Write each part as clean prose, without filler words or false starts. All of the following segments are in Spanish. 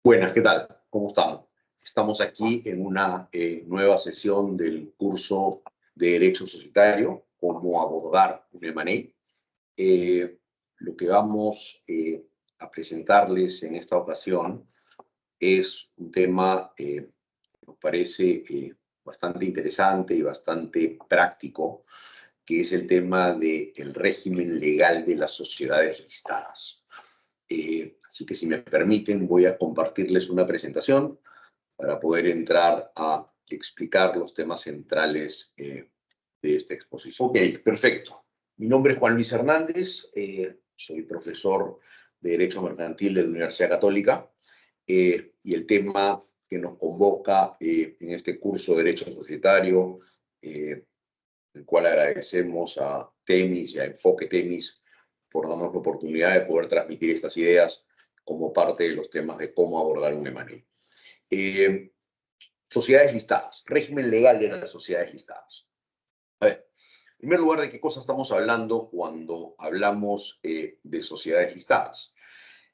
Buenas, ¿qué tal? ¿Cómo están? Estamos aquí en una nueva sesión del curso de Derecho Societario, cómo abordar un M&A. Lo que vamos a presentarles en esta ocasión es un tema que nos parece bastante interesante y bastante práctico, que es el tema del régimen legal de las sociedades listadas. Así que si me permiten, voy a compartirles una presentación para poder entrar a explicar los temas centrales de esta exposición. Ok, perfecto. Mi nombre es Juan Luis Hernández, soy profesor de Derecho Mercantil de la Universidad Católica y el tema que nos convoca en este curso de Derecho Societario, el cual agradecemos a Temis y a Enfoque Temis por darnos la oportunidad de poder transmitir estas ideas como parte de los temas de cómo abordar un M&A. Sociedades listadas, régimen legal de las sociedades listadas. A ver, en primer lugar, ¿de qué cosa estamos hablando cuando hablamos de sociedades listadas?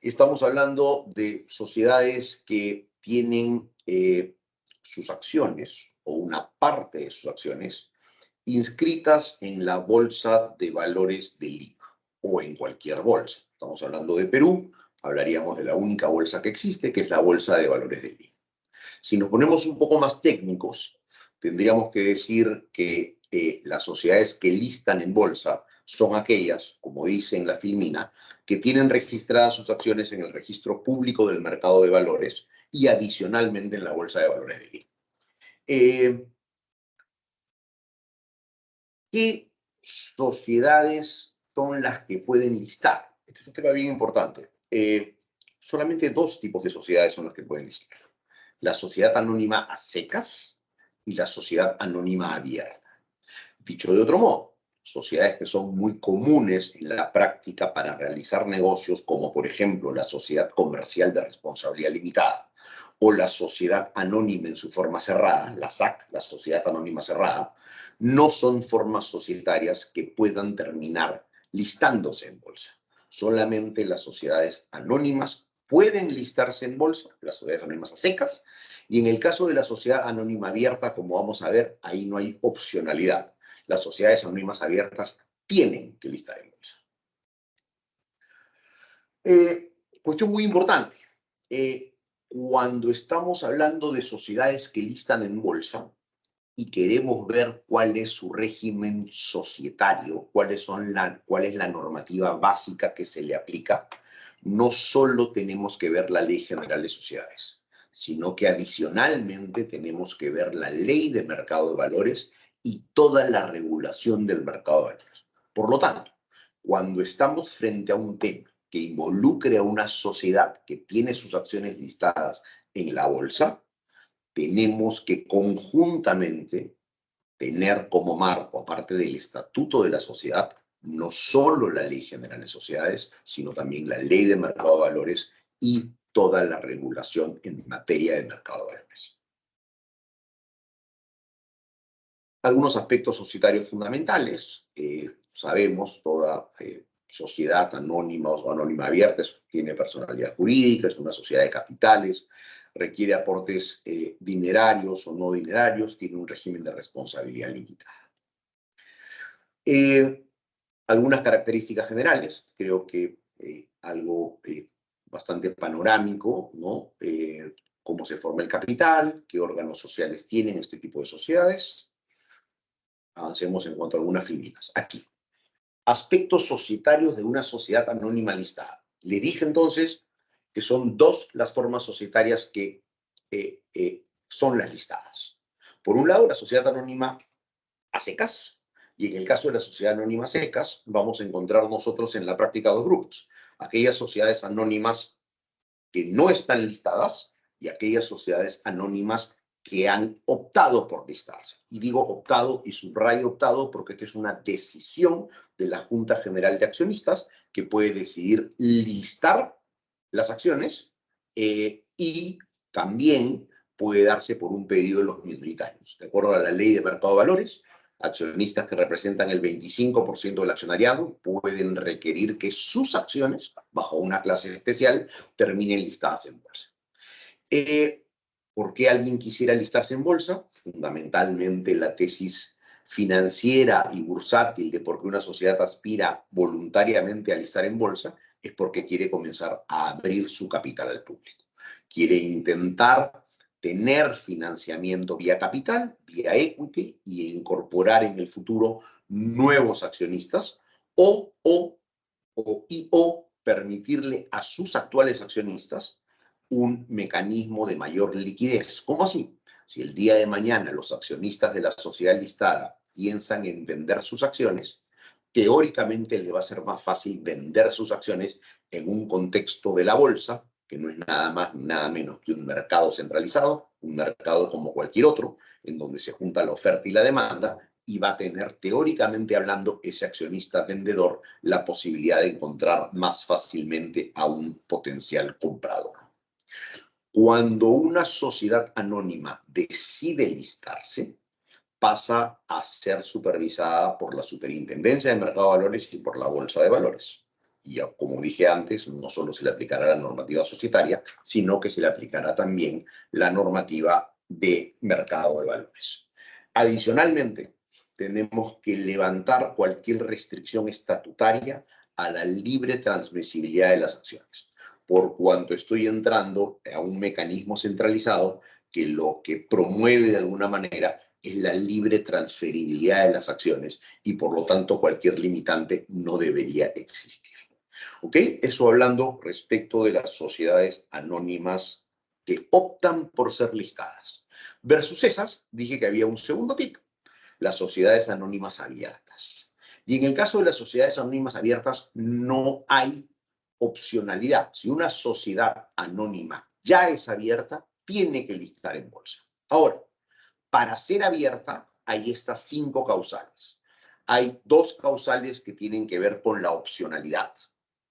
Estamos hablando de sociedades que tienen sus acciones o una parte de sus acciones inscritas en la Bolsa de Valores de Lima o en cualquier bolsa. Estamos hablando de Perú, hablaríamos de la única bolsa que existe, que es la Bolsa de Valores de Lima. Si nos ponemos un poco más técnicos, tendríamos que decir que las sociedades que listan en bolsa son aquellas, como dice en la Filmina, que tienen registradas sus acciones en el registro público del mercado de valores y adicionalmente en la Bolsa de Valores de Lima. ¿Qué sociedades son las que pueden listar? Este es un tema bien importante. Solamente dos tipos de sociedades son las que pueden listar. La sociedad anónima a secas y la sociedad anónima abierta. Dicho de otro modo, sociedades que son muy comunes en la práctica para realizar negocios, como por ejemplo la sociedad comercial de responsabilidad limitada o la sociedad anónima en su forma cerrada, la SAC, la sociedad anónima cerrada, no son formas societarias que puedan terminar listándose en bolsa. Solamente las sociedades anónimas pueden listarse en bolsa, las sociedades anónimas a secas, y en el caso de la sociedad anónima abierta, como vamos a ver, ahí no hay opcionalidad. Las sociedades anónimas abiertas tienen que listar en bolsa. Cuestión muy importante. Cuando estamos hablando de sociedades que listan en bolsa y queremos ver cuál es su régimen societario, cuál es la normativa básica que se le aplica, no solo tenemos que ver la Ley General de Sociedades, sino que adicionalmente tenemos que ver la Ley de Mercado de Valores y toda la regulación del mercado de valores. Por lo tanto, cuando estamos frente a un tema que involucre a una sociedad que tiene sus acciones listadas en la bolsa, tenemos que conjuntamente tener como marco, aparte del estatuto de la sociedad, no solo la Ley General de Sociedades, sino también la Ley de Mercado de Valores y toda la regulación en materia de mercado de valores. Algunos aspectos societarios fundamentales. Sabemos, toda sociedad anónima o anónima abierta tiene personalidad jurídica, es una sociedad de capitales, requiere aportes dinerarios o no dinerarios, tiene un régimen de responsabilidad limitada. Algunas características generales, creo que algo bastante panorámico, ¿no? Cómo se forma el capital, qué órganos sociales tienen este tipo de sociedades. Avancemos en cuanto a algunas filitas. Aquí, aspectos societarios de una sociedad anónima listada. Le dije entonces que son dos las formas societarias que son las listadas. Por un lado, la sociedad anónima a secas, y en el caso de la sociedad anónima a secas, vamos a encontrar nosotros en la práctica dos grupos. Aquellas sociedades anónimas que no están listadas y aquellas sociedades anónimas que han optado por listarse. Y digo optado y subrayo optado porque esta es una decisión de la Junta General de Accionistas que puede decidir listar las acciones y también puede darse por un pedido de los minoritarios. De acuerdo a la Ley de Mercado de Valores, accionistas que representan el 25% del accionariado pueden requerir que sus acciones, bajo una clase especial, terminen listadas en bolsa. ¿Por qué alguien quisiera listarse en bolsa? Fundamentalmente la tesis financiera y bursátil de por qué una sociedad aspira voluntariamente a listar en bolsa es porque quiere comenzar a abrir su capital al público. Quiere intentar tener financiamiento vía capital, vía equity, y incorporar en el futuro nuevos accionistas o permitirle a sus actuales accionistas un mecanismo de mayor liquidez. ¿Cómo así? Si el día de mañana los accionistas de la sociedad listada piensan en vender sus acciones, teóricamente les va a ser más fácil vender sus acciones en un contexto de la bolsa, que no es nada más ni nada menos que un mercado centralizado, un mercado como cualquier otro, en donde se junta la oferta y la demanda, y va a tener, teóricamente hablando, ese accionista vendedor la posibilidad de encontrar más fácilmente a un potencial comprador. Cuando una sociedad anónima decide listarse, pasa a ser supervisada por la Superintendencia de Mercado de Valores y por la Bolsa de Valores. Y como dije antes, no solo se le aplicará la normativa societaria, sino que se le aplicará también la normativa de mercado de valores. Adicionalmente, tenemos que levantar cualquier restricción estatutaria a la libre transmisibilidad de las acciones, por cuanto estoy entrando a un mecanismo centralizado que lo que promueve de alguna manera es la libre transferibilidad de las acciones y por lo tanto cualquier limitante no debería existir. ¿Ok? Eso hablando respecto de las sociedades anónimas que optan por ser listadas. Versus esas, dije que había un segundo tipo, las sociedades anónimas abiertas. Y en el caso de las sociedades anónimas abiertas no hay opcionalidad. Si una sociedad anónima ya es abierta, tiene que listar en bolsa. Ahora, para ser abierta, hay estas 5 causales. Hay 2 causales que tienen que ver con la opcionalidad.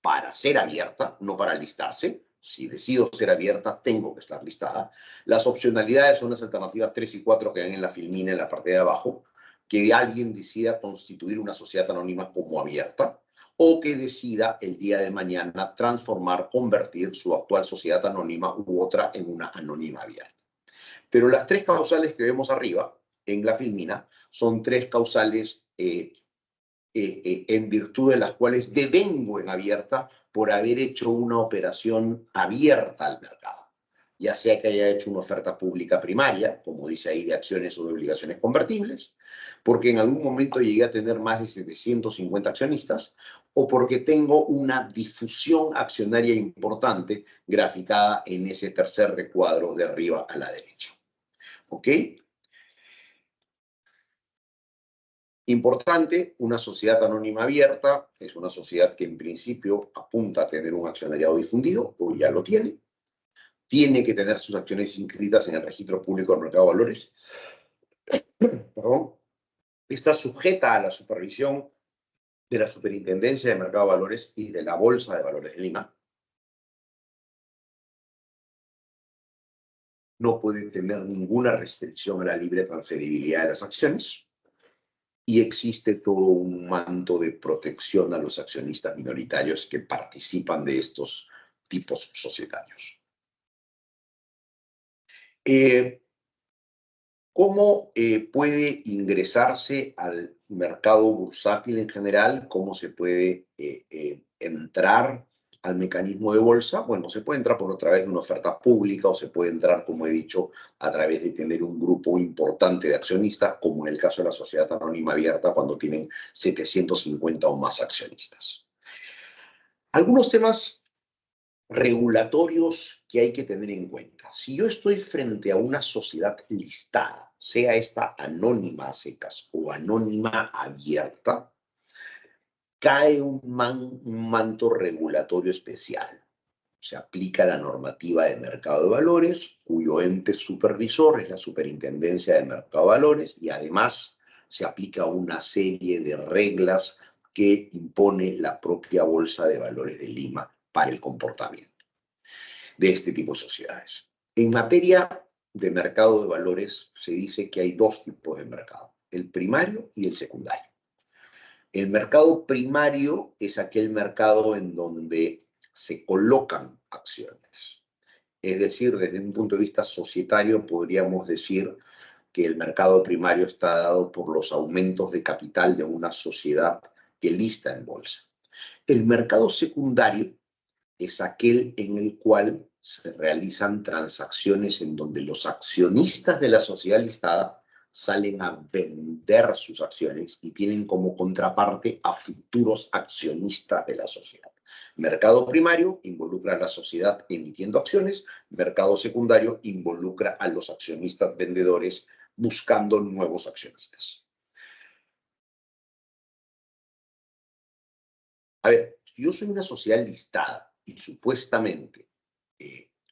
Para ser abierta, no para listarse. Si decido ser abierta, tengo que estar listada. Las opcionalidades son las alternativas 3 y 4 que ven en la filmina en la parte de abajo, que alguien decida constituir una sociedad anónima como abierta o que decida el día de mañana transformar, convertir su actual sociedad anónima u otra en una anónima abierta. Pero las 3 causales que vemos arriba en la filmina son 3 causales en virtud de las cuales devengo en abierta por haber hecho una operación abierta al mercado. Ya sea que haya hecho una oferta pública primaria, como dice ahí, de acciones o de obligaciones convertibles, porque en algún momento llegué a tener más de 750 accionistas, o porque tengo una difusión accionaria importante graficada en ese tercer recuadro de arriba a la derecha. ¿Ok? Importante, una sociedad anónima abierta es una sociedad que en principio apunta a tener un accionariado difundido, o ya lo tiene que tener sus acciones inscritas en el registro público del mercado de valores. Perdón. Está sujeta a la supervisión de la Superintendencia de Mercado de Valores y de la Bolsa de Valores de Lima. No puede tener ninguna restricción a la libre transferibilidad de las acciones. Y existe todo un manto de protección a los accionistas minoritarios que participan de estos tipos societarios. ¿Cómo puede ingresarse al mercado bursátil en general? ¿Cómo se puede entrar al mecanismo de bolsa? Bueno, se puede entrar por a través de una oferta pública o se puede entrar, como he dicho, a través de tener un grupo importante de accionistas, como en el caso de la sociedad anónima abierta, cuando tienen 750 o más accionistas. Algunos temas regulatorios que hay que tener en cuenta. Si yo estoy frente a una sociedad listada, sea esta anónima a secas o anónima abierta, cae un manto regulatorio especial. Se aplica la normativa de mercado de valores, cuyo ente supervisor es la Superintendencia de Mercado de Valores, y además se aplica una serie de reglas que impone la propia Bolsa de Valores de Lima para el comportamiento de este tipo de sociedades. En materia de mercado de valores se dice que hay 2 tipos de mercado, el primario y el secundario. El mercado primario es aquel mercado en donde se colocan acciones. Es decir, desde un punto de vista societario, podríamos decir que el mercado primario está dado por los aumentos de capital de una sociedad que lista en bolsa. El mercado secundario es aquel en el cual se realizan transacciones en donde los accionistas de la sociedad listada salen a vender sus acciones y tienen como contraparte a futuros accionistas de la sociedad. Mercado primario involucra a la sociedad emitiendo acciones, mercado secundario involucra a los accionistas vendedores buscando nuevos accionistas. A ver, si yo soy una sociedad listada y supuestamente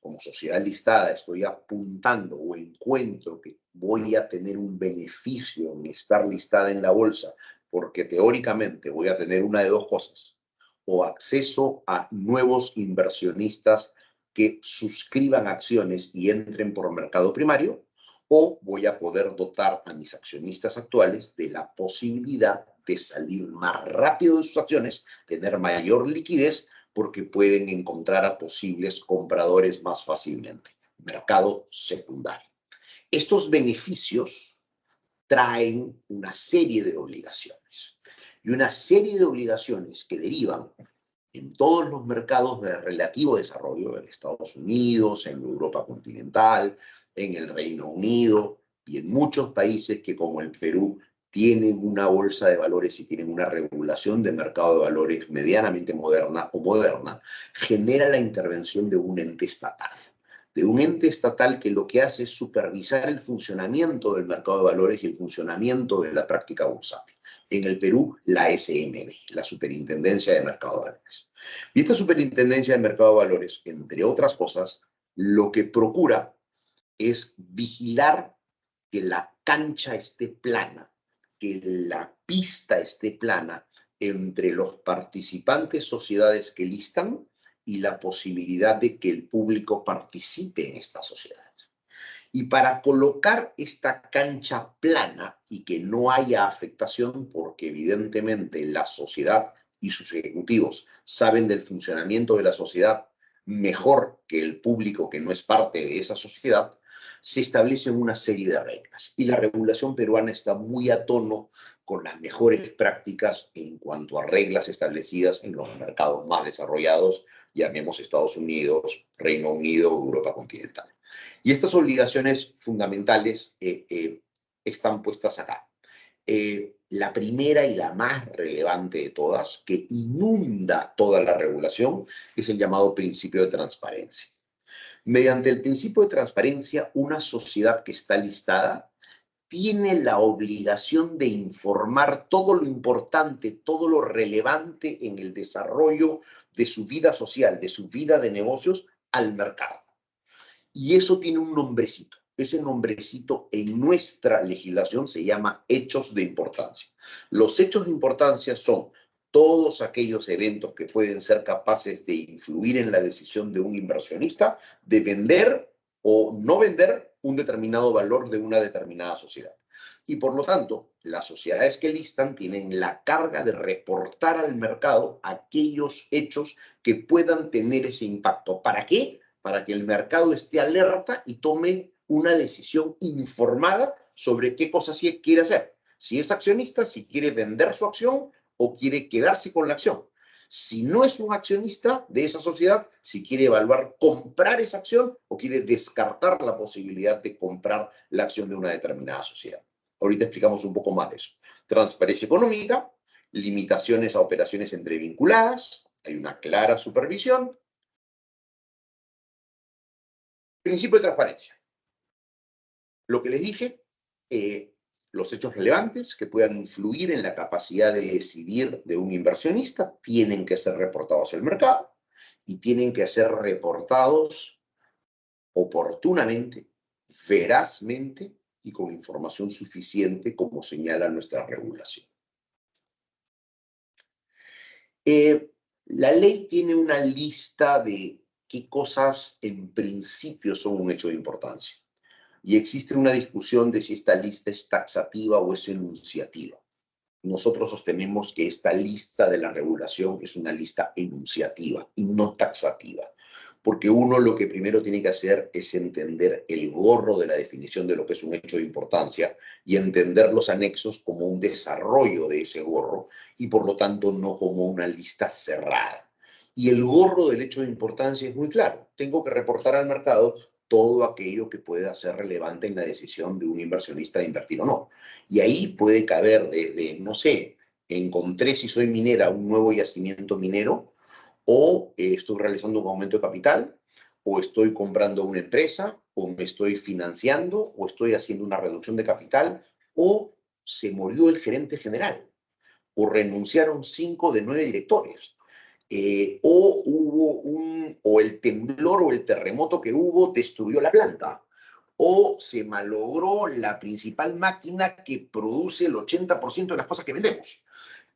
como sociedad listada estoy apuntando o encuentro que voy a tener un beneficio en estar listada en la bolsa porque teóricamente voy a tener una de dos cosas, o acceso a nuevos inversionistas que suscriban acciones y entren por mercado primario, o voy a poder dotar a mis accionistas actuales de la posibilidad de salir más rápido de sus acciones, tener mayor liquidez, porque pueden encontrar a posibles compradores más fácilmente. Mercado secundario. Estos beneficios traen una serie de obligaciones. Y una serie de obligaciones que derivan en todos los mercados de relativo desarrollo, en Estados Unidos, en Europa continental, en el Reino Unido y en muchos países que, como el Perú, tienen una bolsa de valores y tienen una regulación de mercado de valores medianamente moderna o moderna, genera la intervención de un ente estatal. De un ente estatal que lo que hace es supervisar el funcionamiento del mercado de valores y el funcionamiento de la práctica bursátil. En el Perú, la SMB, la Superintendencia de Mercado de Valores. Y esta Superintendencia de Mercado de Valores, entre otras cosas, lo que procura es vigilar que la cancha esté plana, que la pista esté plana entre los participantes sociedades que listan y la posibilidad de que el público participe en estas sociedades. Y para colocar esta cancha plana y que no haya afectación, porque evidentemente la sociedad y sus ejecutivos saben del funcionamiento de la sociedad mejor que el público que no es parte de esa sociedad, se establecen una serie de reglas. Y la regulación peruana está muy a tono con las mejores prácticas en cuanto a reglas establecidas en los mercados más desarrollados, llamemos Estados Unidos, Reino Unido, Europa continental. Y estas obligaciones fundamentales están puestas acá. La primera y la más relevante de todas, que inunda toda la regulación, es el llamado principio de transparencia. Mediante el principio de transparencia, una sociedad que está listada tiene la obligación de informar todo lo importante, todo lo relevante en el desarrollo de su vida social, de su vida de negocios al mercado. Y eso tiene un nombrecito. Ese nombrecito en nuestra legislación se llama hechos de importancia. Los hechos de importancia son todos aquellos eventos que pueden ser capaces de influir en la decisión de un inversionista de vender o no vender un determinado valor de una determinada sociedad. Y por lo tanto, las sociedades que listan tienen la carga de reportar al mercado aquellos hechos que puedan tener ese impacto. ¿Para qué? Para que el mercado esté alerta y tome una decisión informada sobre qué cosas quiere hacer. Si es accionista, si quiere vender su acción o quiere quedarse con la acción. Si no es un accionista de esa sociedad, si quiere evaluar comprar esa acción o quiere descartar la posibilidad de comprar la acción de una determinada sociedad. Ahorita explicamos un poco más de eso. Transparencia económica, limitaciones a operaciones entrevinculadas, hay una clara supervisión. Principio de transparencia. Lo que les dije, los hechos relevantes que puedan influir en la capacidad de decidir de un inversionista tienen que ser reportados al mercado y tienen que ser reportados oportunamente, verazmente y con información suficiente como señala nuestra regulación. La ley tiene una lista de qué cosas en principio son un hecho de importancia. Y existe una discusión de si esta lista es taxativa o es enunciativa. Nosotros sostenemos que esta lista de la regulación es una lista enunciativa y no taxativa. porque uno lo que primero tiene que hacer es entender el gorro de la definición de lo que es un hecho de importancia y entender los anexos como un desarrollo de ese gorro y por lo tanto no como una lista cerrada. Y el gorro del hecho de importancia es muy claro. Tengo que reportar al mercado todo aquello que pueda ser relevante en la decisión de un inversionista de invertir o no. Y ahí puede caber desde, no sé, encontré, si soy minera, un nuevo yacimiento minero, o estoy realizando un aumento de capital, o estoy comprando una empresa, o me estoy financiando, o estoy haciendo una reducción de capital, o se murió el gerente general, o renunciaron 5 de 9 directores, o el temblor o el terremoto que hubo destruyó la planta, o se malogró la principal máquina que produce el 80% de las cosas que vendemos.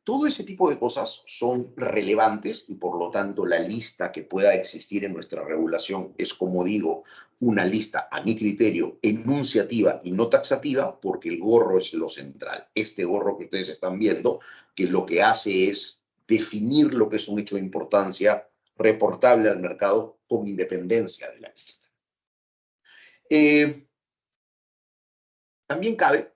Todo ese tipo de cosas son relevantes y por lo tanto la lista que pueda existir en nuestra regulación es, como digo, una lista, a mi criterio, enunciativa y no taxativa, porque el gorro es lo central. Este gorro que ustedes están viendo, que lo que hace es definir lo que es un hecho de importancia reportable al mercado con independencia de la lista. También cabe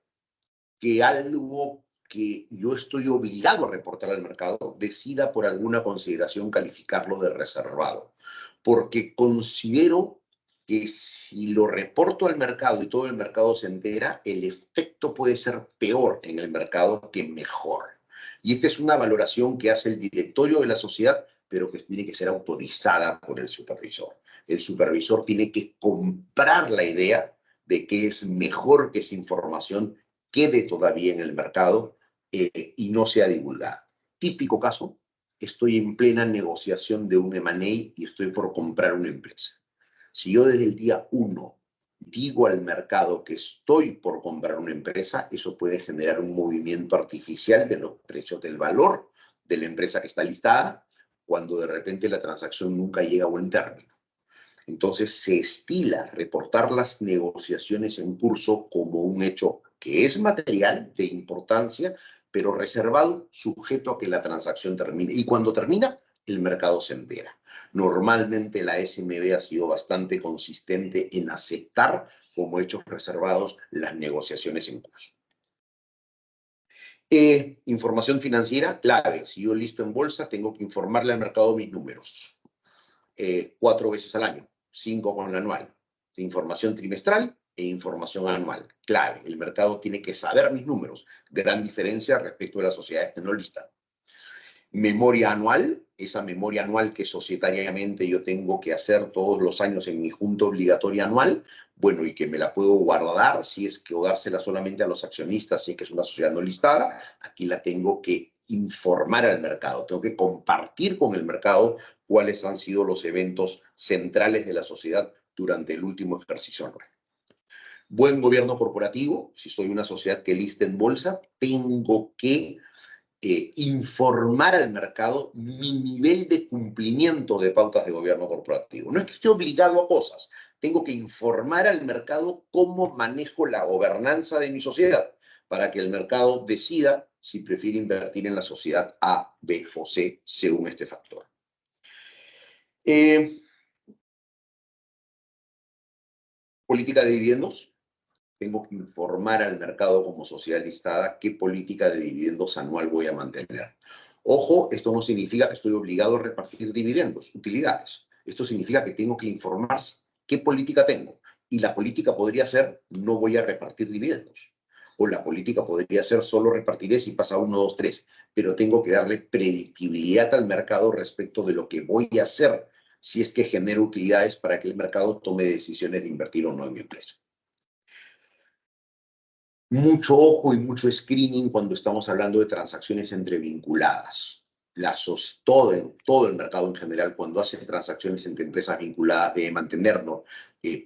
que algo que yo estoy obligado a reportar al mercado decida por alguna consideración calificarlo de reservado, porque considero que si lo reporto al mercado y todo el mercado se entera, el efecto puede ser peor en el mercado que mejor. Y esta es una valoración que hace el directorio de la sociedad, pero que tiene que ser autorizada por el supervisor. El supervisor tiene que comprar la idea de que es mejor que esa información quede todavía en el mercado y no sea divulgada. Típico caso, estoy en plena negociación de un M&A y estoy por comprar una empresa. Si yo desde el día 1 digo al mercado que estoy por comprar una empresa, eso puede generar un movimiento artificial de los precios del valor de la empresa que está listada, cuando de repente la transacción nunca llega a buen término. Entonces se estila reportar las negociaciones en curso como un hecho que es material de importancia, pero reservado, sujeto a que la transacción termine. Y cuando termina, el mercado se entera. Normalmente la SMB ha sido bastante consistente en aceptar como hechos reservados las negociaciones en curso. Información financiera clave. Si yo listo en bolsa, tengo que informarle al mercado mis números. 4 veces al año, 5 con la anual. Información trimestral e información anual. Clave, el mercado tiene que saber mis números. Gran diferencia respecto de las sociedades que no listan. Memoria anual, esa memoria anual que societariamente yo tengo que hacer todos los años en mi junta obligatoria anual, bueno, y que me la puedo guardar si es que o dársela solamente a los accionistas, si es que es una sociedad no listada, aquí la tengo que informar al mercado, tengo que compartir con el mercado cuáles han sido los eventos centrales de la sociedad durante el último ejercicio anual. Buen gobierno corporativo, si soy una sociedad que lista en bolsa, tengo que informar al mercado mi nivel de cumplimiento de pautas de gobierno corporativo. No es que esté obligado a cosas, tengo que informar al mercado cómo manejo la gobernanza de mi sociedad para que el mercado decida si prefiere invertir en la sociedad A, B o C según este factor. Política de dividendos. Tengo que informar al mercado como sociedad listada qué política de dividendos anual voy a mantener. Ojo, esto no significa que estoy obligado a repartir dividendos, utilidades. Esto significa que tengo que informar qué política tengo. Y la política podría ser, no voy a repartir dividendos. O la política podría ser, solo repartiré si pasa 1, 2, 3. Pero tengo que darle predictibilidad al mercado respecto de lo que voy a hacer si es que genero utilidades para que el mercado tome decisiones de invertir o no en mi empresa. Mucho ojo y mucho screening cuando estamos hablando de transacciones entre vinculadas. Todo el mercado en general, cuando hace transacciones entre empresas vinculadas, debe mantener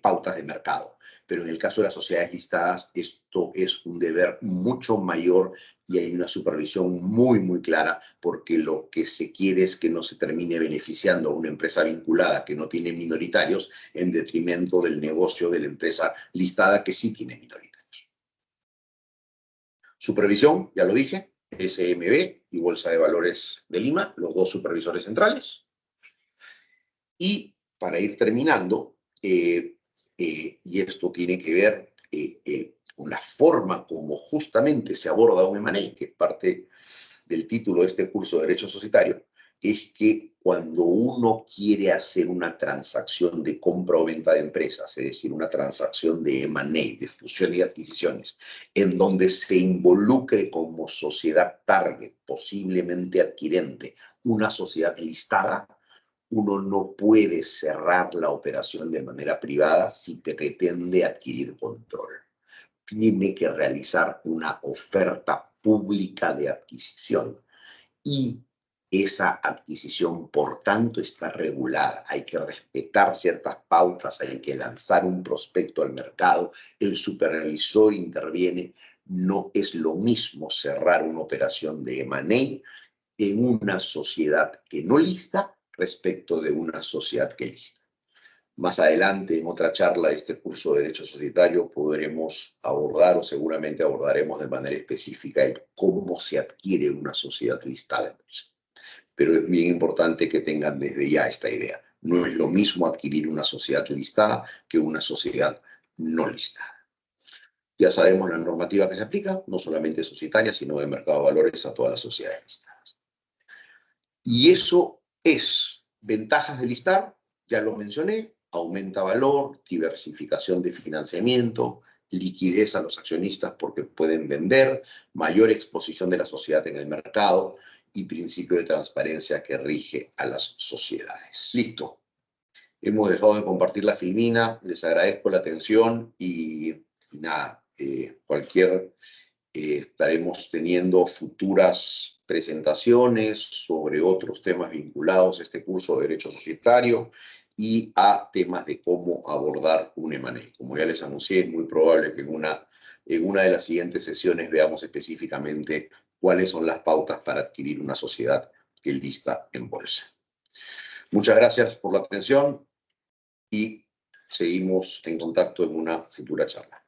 pautas de mercado. Pero en el caso de las sociedades listadas, esto es un deber mucho mayor y hay una supervisión muy, muy clara, porque lo que se quiere es que no se termine beneficiando a una empresa vinculada que no tiene minoritarios en detrimento del negocio de la empresa listada que sí tiene minoritarios. Supervisión, ya lo dije, SMB y Bolsa de Valores de Lima, los dos supervisores centrales. Y para ir terminando, y esto tiene que ver con la forma como justamente se aborda un M&A, que es parte del título de este curso de Derecho Societario, es que cuando uno quiere hacer una transacción de compra o venta de empresas, es decir, una transacción de M&A, de fusión y adquisiciones, en donde se involucre como sociedad target, posiblemente adquirente, una sociedad listada, uno no puede cerrar la operación de manera privada si pretende adquirir control. Tiene que realizar una oferta pública de adquisición y esa adquisición, por tanto, está regulada. Hay que respetar ciertas pautas, hay que lanzar un prospecto al mercado, el supervisor interviene. No es lo mismo cerrar una operación de M&A en una sociedad que no lista respecto de una sociedad que lista. Más adelante, en otra charla de este curso de Derecho Societario, podremos abordar, o seguramente abordaremos de manera específica, el cómo se adquiere una sociedad listada en bolsa. Pero es bien importante que tengan desde ya esta idea. No es lo mismo adquirir una sociedad listada que una sociedad no listada. Ya sabemos la normativa que se aplica, no solamente societaria, sino de mercado de valores a todas las sociedades listadas. Y eso es ventajas de listar, ya lo mencioné, aumenta valor, diversificación de financiamiento, liquidez a los accionistas porque pueden vender, mayor exposición de la sociedad en el mercado y principio de transparencia que rige a las sociedades. Listo. Hemos dejado de compartir la filmina, les agradezco la atención y nada, estaremos teniendo futuras presentaciones sobre otros temas vinculados a este curso de Derecho Societario y a temas de cómo abordar un M&A. Como ya les anuncié, es muy probable que en una de las siguientes sesiones veamos específicamente cuáles son las pautas para adquirir una sociedad que lista en bolsa. Muchas gracias por la atención y seguimos en contacto en una futura charla.